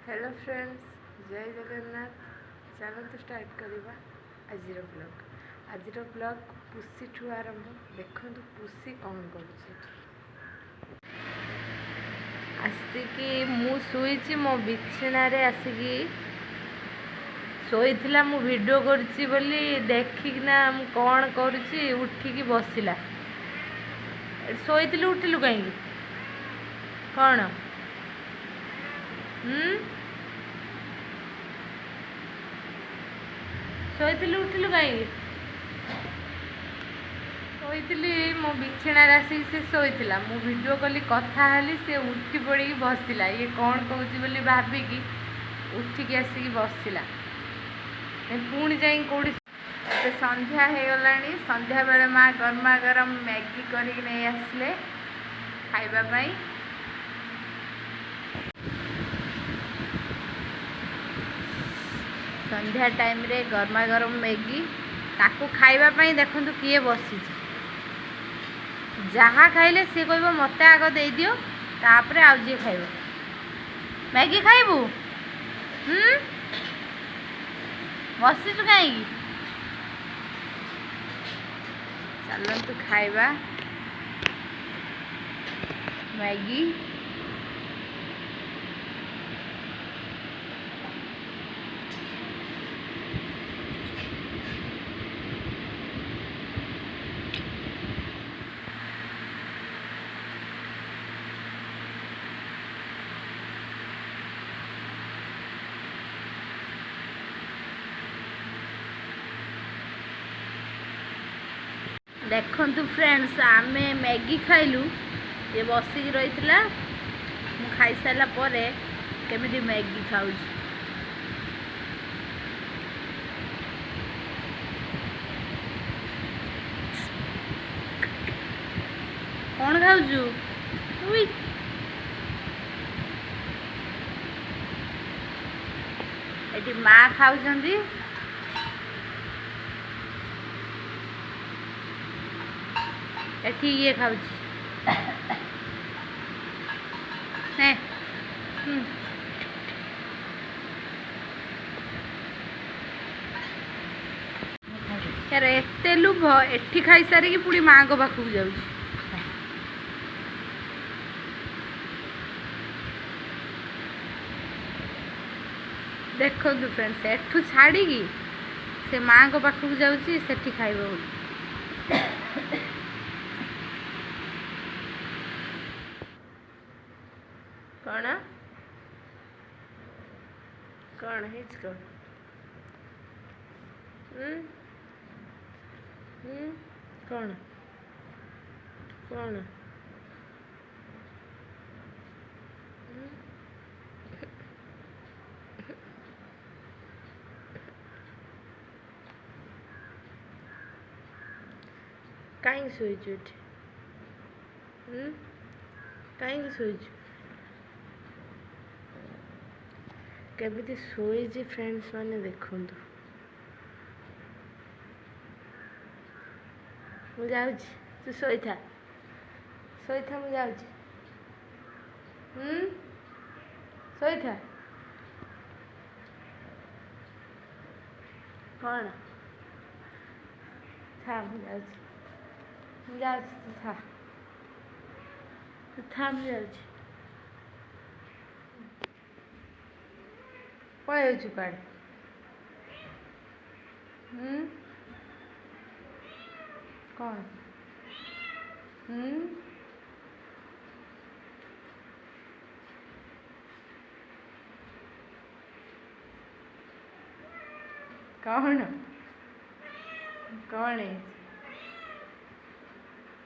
Hello friends, जय जगन्नाथ। चलतु start करवा आज ब्लॉग। पुसी ठू आरंभ। देखु पुसी कौन आसिकी मु शुई मो बिछाण आसिकी शोला मु वीडियो करुच्ची बोली देखिकिना कौन करुच्ची उठिकी बसला। शोलु उठिलु कहीं कौन शोलु उठिलु कहीं शोली मो बिछाण आसिक से शोला मु वीडियो कली कथा हेली से उठी पड़ी बसला। ये कौन कौच बोली भाविकी उठिकी आसिक बसला। पुणी जा कौटी संध्या हो गला। संध्या बेले माँ गरमा गरम मैगी करके नहीं आसले खाइबापाई। संध्या टाइम रे गरमा गरम मैगी ताकू खाइबापाई देखु किए बसी जहाँ खाइले सी कह मत आग दे दियो तापर आउ जी खाइब। मैगी खाइबू बसीचु कहीं चलतु खाइबा मैगी। देखु फ्रेंड्स आमे मैगी खाइलु। ये बसिक रही खाई सारा पर केमिटी मैगी खाऊ कौन खाऊचु ये माँ खाऊंगी एठी ये खाऊची यार एते लुभ एठी खाई सारी पुणी माँ को पाखक जाऊँ। देखो फ्रेंड्स एठू छाड़ी से माँ को पाखक जाऊँ सेठी खाइब कौन कौन है कौन कौन कहीं शोचु कहीं शोचु केमिति शोई फ्रेंड्स माने देखु मु जाऊँ तू शोईथा मु जाऊँ शोईथा कौन था मु जाऊँ तू था मु जाऊँ पलू कड़े कौन कौन कौन है